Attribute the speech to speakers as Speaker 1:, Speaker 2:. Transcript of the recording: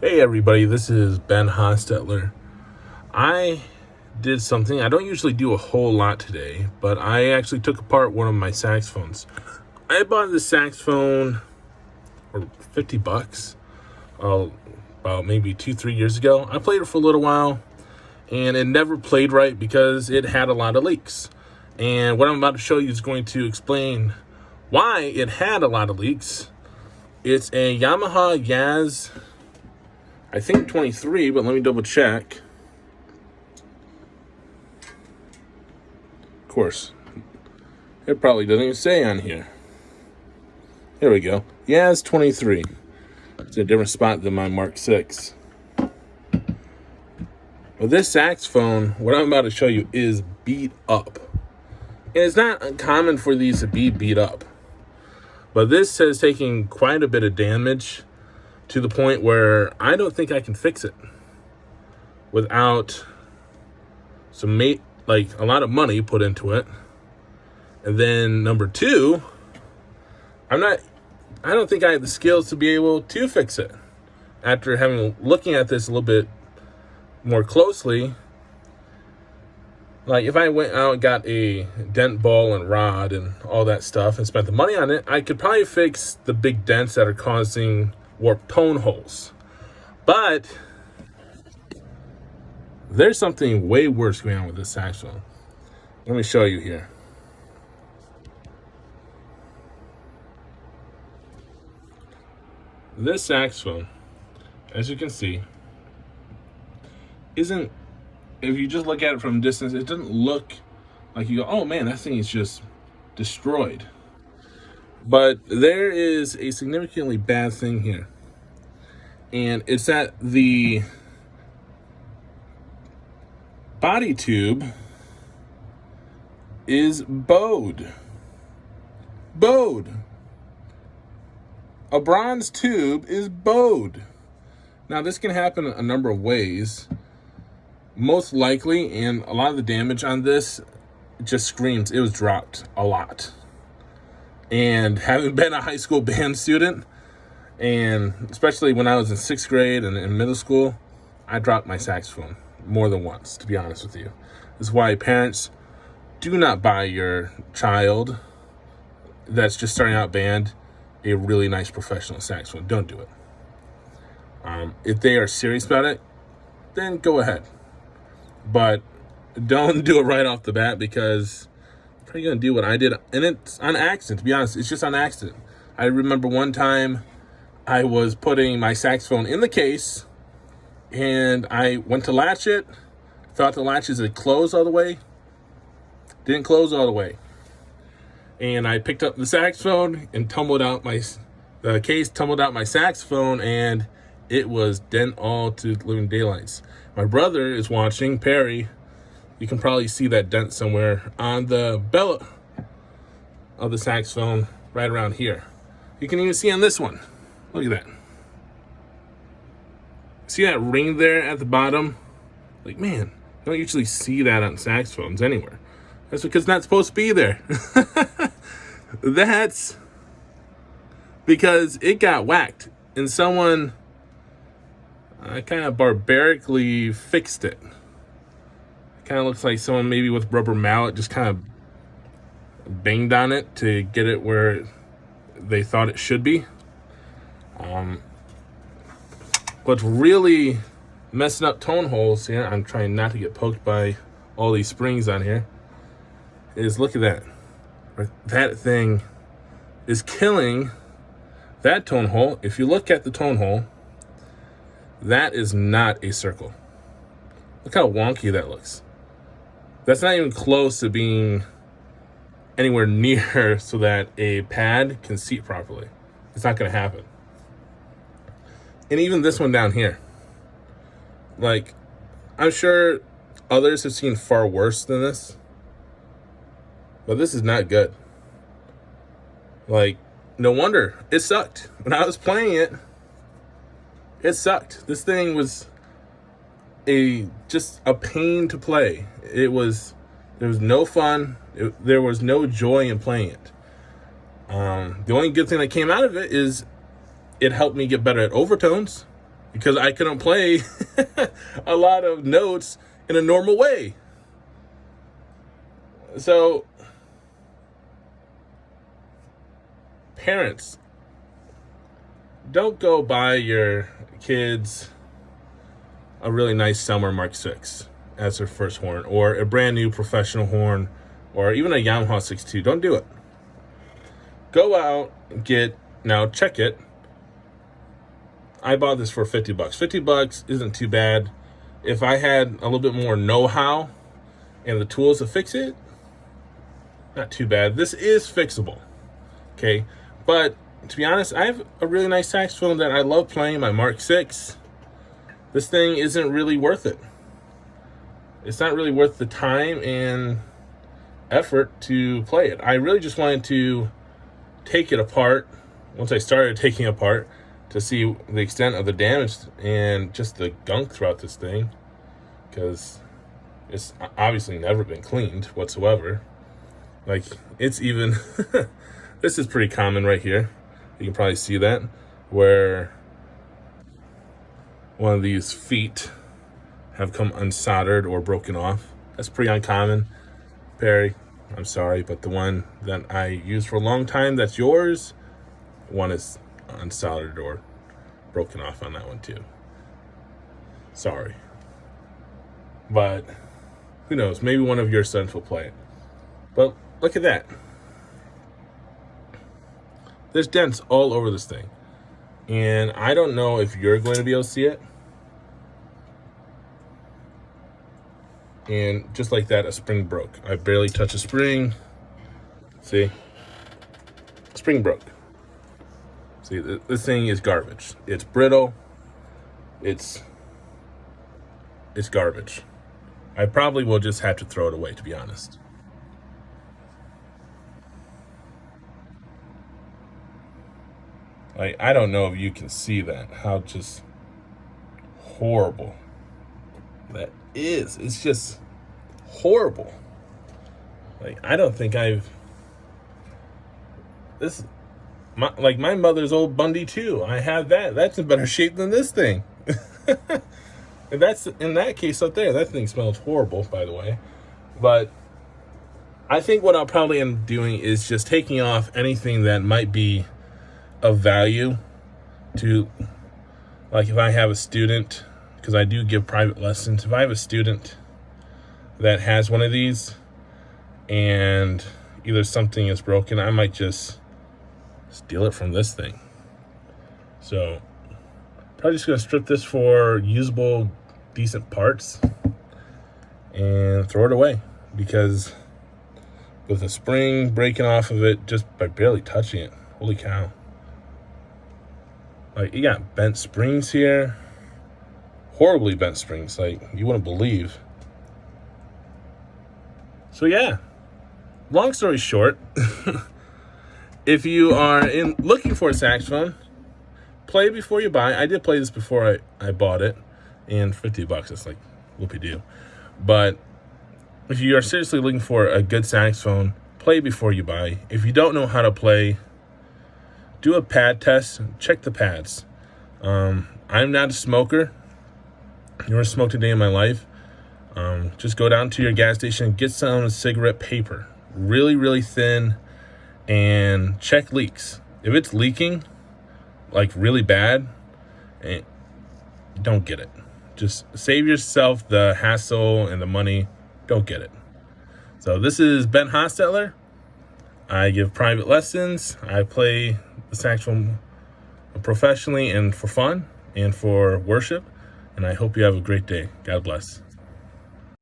Speaker 1: Hey everybody, this is Ben Hostetler. I did something I don't usually do a whole lot today, but I actually took apart one of my saxophones. I bought this saxophone for $50 about maybe 2-3 years ago. I played it for a little while and it never played right because it had a lot of leaks. And what I'm about to show you is going to explain why it had a lot of leaks. It's a Yamaha Yaz, I think 23, but let me double check. Of course, it probably doesn't even say on here. There we go. Yaz 23. It's a different spot than my Mark 6. Well, this saxophone, what I'm about to show you, is beat up. And it's not uncommon for these to be beat up. But this has taken quite a bit of damage to the point where I don't think I can fix it without a lot of money put into it. And then number two, I don't think I have the skills to be able to fix it. After looking at this a little bit more closely, like if I went out and got a dent ball and rod and all that stuff and spent the money on it, I could probably fix the big dents that are causing warped tone holes. But there's something way worse going on with this saxophone. Let me show you here. This saxophone, as you can see, if you just look at it from a distance, it doesn't look like you go, oh man, that thing is just destroyed. But there is a significantly bad thing here. And it's that the body tube is bowed. A bronze tube is bowed. Now, this can happen a number of ways. Most likely, and a lot of the damage on this just screams it was dropped a lot. And having been a high school band student, and especially when I was in 6th grade and in middle school, I dropped my saxophone more than once, to be honest with you. This is why parents, do not buy your child that's just starting out band a really nice professional saxophone. Don't do it. If they are serious about it, then go ahead. But don't do it right off the bat, because you're probably going to do what I did. And it's on accident, to be honest. It's just on accident. I remember one time I was putting my saxophone in the case, and I went to latch it. Thought the latches had closed all the way. Didn't close all the way. And I picked up the saxophone and the case tumbled out my saxophone, and it was dent all to living daylights. My brother is watching, Perry. You can probably see that dent somewhere on the bellow of the saxophone right around here. You can even see on this one. Look at that. See that ring there at the bottom? Like, man, you don't usually see that on saxophones anywhere. That's because it's not supposed to be there. That's because it got whacked and someone kind of barbarically fixed it. It kind of looks like someone maybe with rubber mallet just kind of banged on it to get it where they thought it should be. What's really messing up tone holes here, I'm trying not to get poked by all these springs on here, is look at that. That thing is killing that tone hole. If you look at the tone hole, that is not a circle. Look how wonky that looks. That's not even close to being anywhere near so that a pad can seat properly. It's not going to happen. And even this one down here. Like, I'm sure others have seen far worse than this. But this is not good. Like, no wonder. It sucked. When I was playing it, it sucked. This thing was just a pain to play. There was no fun. There was no joy in playing it. The only good thing that came out of it is it helped me get better at overtones. because I couldn't play a lot of notes in a normal way. So, parents, don't go buy your kids a really nice Selmer Mark 6 as their first horn, or a brand new professional horn, or even a Yamaha 6.2. Don't do it. Go out, check it. I bought this for $50. $50 isn't too bad. If I had a little bit more know-how and the tools to fix it, not too bad. This is fixable, okay? But to be honest, I have a really nice saxophone that I love playing, my Mark 6. This thing isn't really worth it. It's not really worth the time and effort to play it. I really just wanted to take it apart once I started taking it apart to see the extent of the damage and just the gunk throughout this thing, because it's obviously never been cleaned whatsoever. Like, it's even this is pretty common right here. You can probably see that, where one of these feet have come unsoldered or broken off. That's pretty uncommon. Perry, I'm sorry, but the one that I used for a long time that's yours, one is unsoldered or broken off on that one too. Sorry. But who knows? Maybe one of your sons will play it. But look at that. There's dents all over this thing. And I don't know if you're going to be able to see it. And just like that, a spring broke. I barely touched a spring. See? Spring broke. See, this thing is garbage. It's brittle. It's garbage. I probably will just have to throw it away, to be honest. Like, I don't know if you can see that, how just horrible that is. It's just horrible. Like, I don't think my mother's old Bundy too. I have that. That's in better shape than this thing. And that's, in that case up there, that thing smells horrible, by the way. But I think what I'll probably end up doing is just taking off anything that might be of value to, like, if I have a student, because I do give private lessons, if I have a student that has one of these and either something is broken, I might just steal it from this thing. So probably just gonna strip this for usable, decent parts and throw it away, because with a spring breaking off of it just by barely touching it, holy cow. Like, you got bent springs here, horribly bent springs, like you wouldn't believe. So yeah, long story short, if you are looking for a saxophone, play before you buy. I did play this before I bought it, and $50, it's like whoopie-doo. But if you are seriously looking for a good saxophone, play before you buy. If you don't know how to play, do a pad test, check the pads. I'm not a smoker. Never smoked a day in my life. Just go down to your gas station and get some cigarette paper, really, really thin, and check leaks. If it's leaking, like really bad, don't get it. Just save yourself the hassle and the money. Don't get it. So this is Ben Hostetler. I give private lessons. I play the saxophone professionally and for fun and for worship. And I hope you have a great day. God bless.